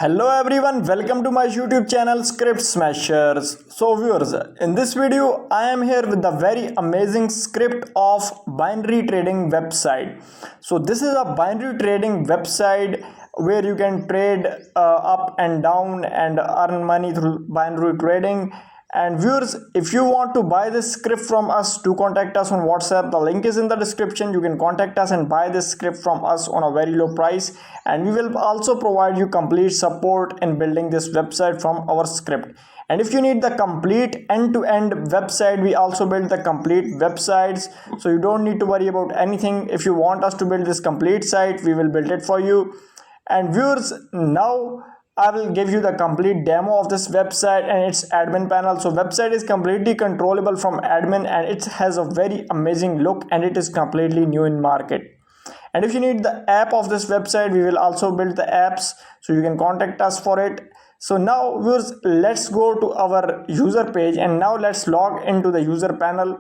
Hello everyone, welcome to my YouTube channel Script Smashers. So viewers, in this video I am here with the very amazing script of binary trading website. So this is a binary trading website where you can trade up and down and earn money through binary trading. And viewers, if you want to buy this script from us, to contact us on WhatsApp. The link is in the description. You can contact us and buy this script from us on a very low price, and we will also provide you complete support in building this website from our script. And if you need the complete end-to-end website, we also build the complete websites, so you don't need to worry about anything. If you want us to build this complete site, we will build it for you. And viewers, now I will give you the complete demo of this website and its admin panel. So website is completely controllable from admin, and it has a very amazing look, and it is completely new in market. And if you need the app of this website, we will also build the apps, so you can contact us for it. So now viewers, let's go to our user page, and now let's log into the user panel.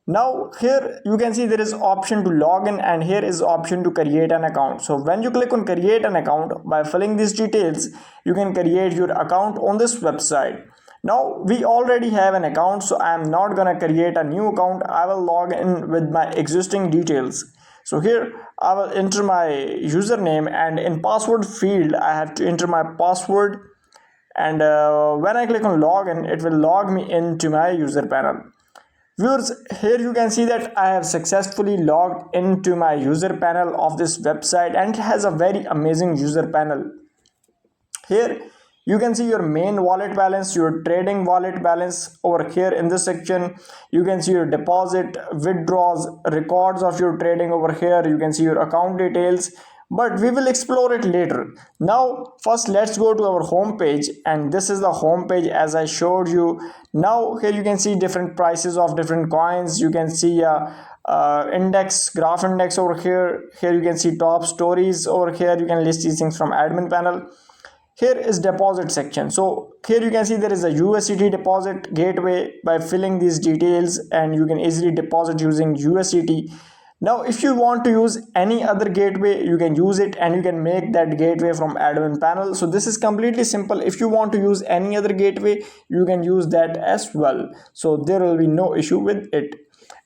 Now here you can see there is option to log in, and here is option to create an account. So when you click on create an account, by filling these details, you can create your account on this website. Now we already have an account, so I am not gonna create a new account. I will log in with my existing details. So here I will enter my username, and in password field I have to enter my password, and when I click on login, it will log me into my user panel. Viewers, here you can see that I have successfully logged into my user panel of this website, and it has a very amazing user panel. Here you can see your main wallet balance, your trading wallet balance. Over here in this section you can see your deposit, withdrawals, records of your trading. Over here you can see your account details, but we will explore it later. Now first let's go to our home page, and this is the home page as I showed you. Now here you can see different prices of different coins. You can see index, graph index over here. Here you can see top stories. Over here you can list these things from admin panel. Here is deposit section. So here you can see there is a USDT deposit gateway. By filling these details, and you can easily deposit using USDT. Now if you want to use any other gateway, you can use it, and you can make that gateway from admin panel. So this is completely simple. If you want to use any other gateway, you can use that as well, so there will be no issue with it.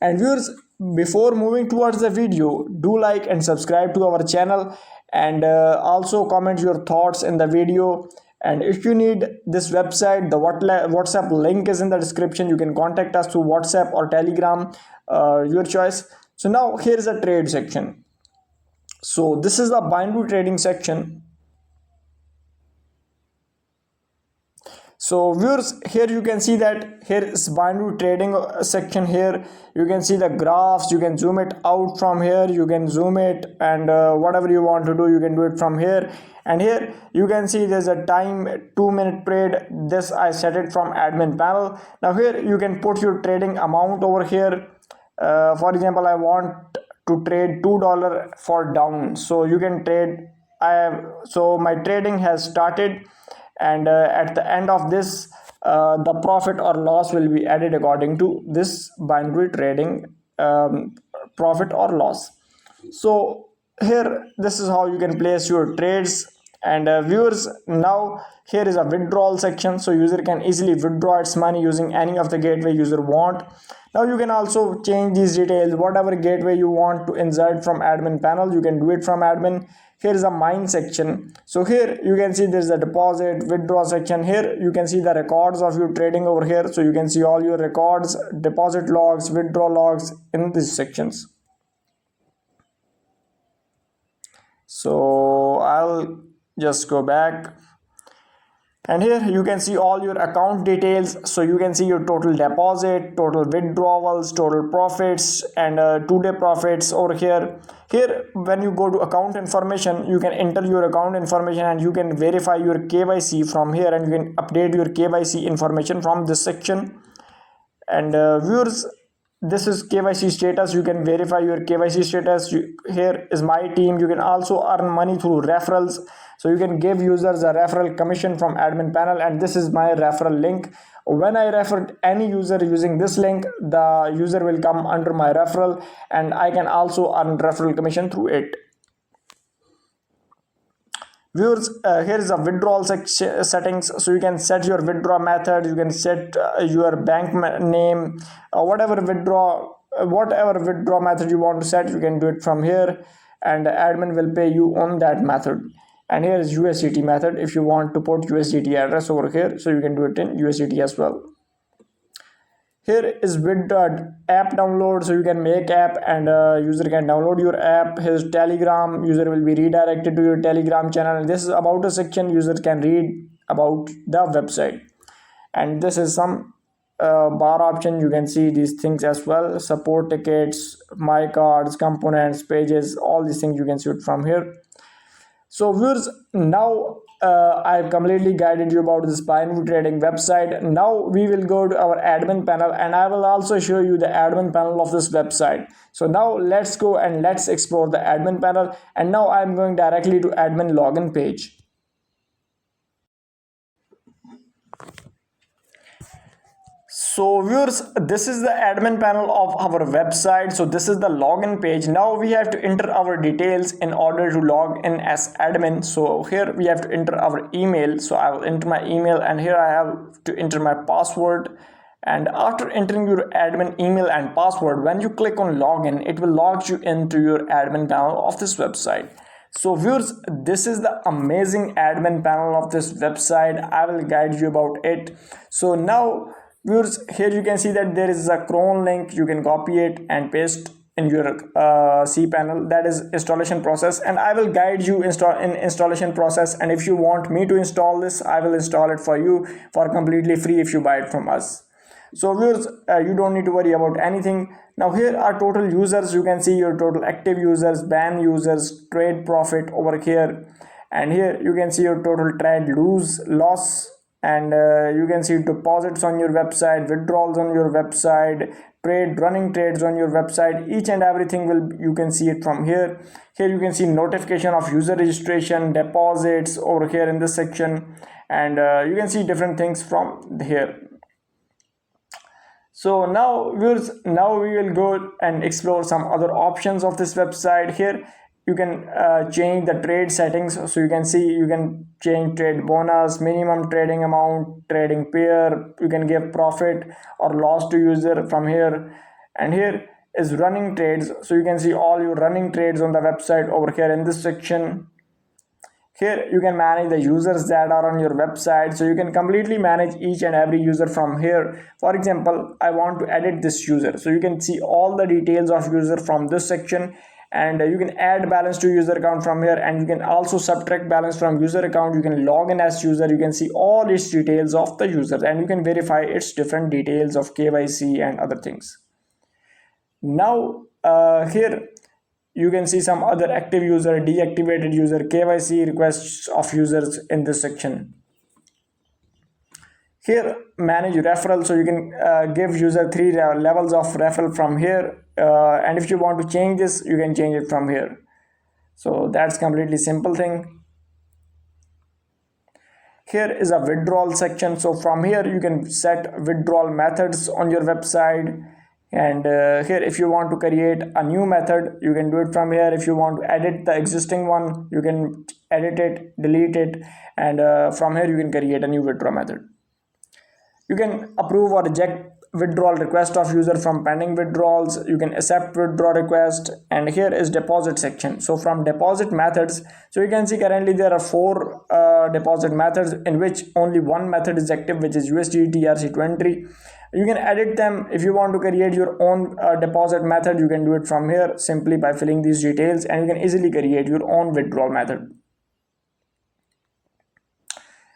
And viewers, before moving towards the video, do like and subscribe to our channel, and also comment your thoughts in the video. And if you need this website, the WhatsApp link is in the description. You can contact us through WhatsApp or Telegram, your choice. So now here is a trade section. So this is the binary trading section. So viewers, here you can see that here is binary trading section. Here you can see the graphs. You can zoom it out from here, you can zoom it, and whatever you want to do, you can do it from here. And here you can see there's a time 2-minute trade. This I set it from admin panel. Now here you can put your trading amount over here. For example, I want to trade $2 for down, so you can trade. So my trading has started, and at the end of this, the profit or loss will be added according to this binary trading profit or loss. So here, this is how you can place your trades. And viewers, now here is a withdrawal section, so user can easily withdraw its money using any of the gateway user want. Now you can also change these details. Whatever gateway you want to insert from admin panel, you can do it from admin. Here is a mine section. So here you can see there's a deposit, withdraw section. Here you can see the records of your trading over here, so you can see all your records, deposit logs, withdraw logs in these sections. So I'll just go back, and here you can see all your account details. So you can see your total deposit, total withdrawals, total profits, and 2-day profits over here. Here when you go to account information, you can enter your account information, and you can verify your KYC from here, and you can update your KYC information from this section. And viewers, this is KYC status. You can verify your KYC status. Here is my team. You can also earn money through referrals, so you can give users a referral commission from admin panel, and this is my referral link. When I refer any user using this link, the user will come under my referral, and I can also earn referral commission through it. Viewers, here is a withdrawal settings, so you can set your withdraw method, you can set your bank name, whatever withdraw method you want to set, you can do it from here, and the admin will pay you on that method. And here is USDT method. If you want to put USDT address over here, so you can do it in USDT as well. Here is with app download, so you can make app and user can download your app. Here's Telegram, user will be redirected to your Telegram channel, and this is about a section, user can read about the website. And this is some bar option, you can see these things as well, support tickets, my cards, components, pages, all these things you can see it from here. So viewers, now I've completely guided you about this binary trading website. Now we will go to our admin panel, and I will also show you the admin panel of this website. So now let's go and let's explore the admin panel. And now I'm going directly to admin login page. So viewers, this is the admin panel of our website. So this is the login page. Now we have to enter our details in order to log in as admin. So here we have to enter our email. So I will enter my email, and here I have to enter my password. And after entering your admin email and password, when you click on login, it will log you into your admin panel of this website. So viewers, this is the amazing admin panel of this website. I will guide you about it. So now viewers, here you can see that there is a cron link. You can copy it and paste in your cPanel, that is installation process, and I will guide you in installation process. And if you want me to install this, I will install it for you for completely free if you buy it from us. So viewers, you don't need to worry about anything. Now here are total users. You can see your total active users, ban users, trade profit over here, and here you can see your total trade loss, and you can see deposits on your website, withdrawals on your website, running trades on your website. Each and everything you can see it from here. Here you can see notification of user registration, deposits over here in this section, and you can see different things from here. So now viewers, now we will go and explore some other options of this website. Here you can change the trade settings. So you can see you can change trade bonus, minimum trading amount, trading pair. You can give profit or loss to user from here. And here is running trades. So you can see all your running trades on the website over here in this section. Here you can manage the users that are on your website. So you can completely manage each and every user from here. For example, I want to edit this user. So you can see all the details of user from this section. And you can add balance to user account from here, and you can also subtract balance from user account. You can log in as user. You can see all its details of the user, and you can verify its different details of KYC and other things. Now here you can see some other active user, deactivated user, KYC requests of users in this section. Here manage referral, so you can give user 3 levels of referral from here, and if you want to change this, you can change it from here. So that's completely simple thing. Here is a withdrawal section. So from here you can set withdrawal methods on your website, and here if you want to create a new method, you can do it from here. If you want to edit the existing one, you can edit it, delete it, and from here you can create a new withdrawal method. You can approve or reject withdrawal request of user from pending withdrawals. You can accept withdrawal request, and here is deposit section. So from deposit methods, so you can see currently there are 4 deposit methods, in which only one method is active, which is USDT ERC20. You can edit them. If you want to create your own deposit method, you can do it from here simply by filling these details, and you can easily create your own withdrawal method.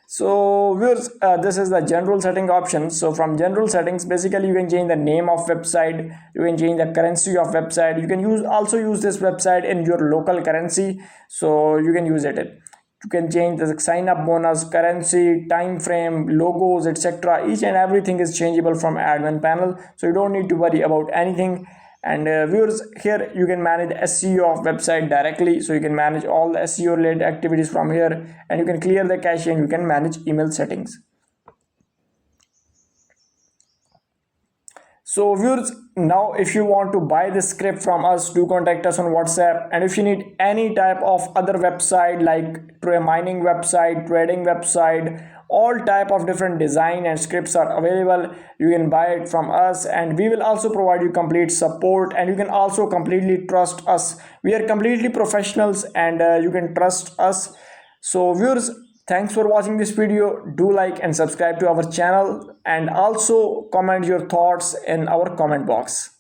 So viewers, this is the general setting options. So from general settings, basically you can change the name of website, you can change the currency of website. You can also use this website in your local currency, so you can use it. You can change the sign up bonus, currency, time frame, logos, etc. Each and everything is changeable from admin panel, so you don't need to worry about anything. And viewers, here you can manage the SEO of website directly. So you can manage all the SEO related activities from here, and you can clear the cache, and you can manage email settings. So viewers, now if you want to buy this script from us, do contact us on WhatsApp. And if you need any type of other website like mining website, trading website, all type of different design and scripts are available, you can buy it from us, and we will also provide you complete support, and you can also completely trust us. We are completely professionals, and you can trust us. So viewers, thanks for watching this video. Do like and subscribe to our channel, and also comment your thoughts in our comment box.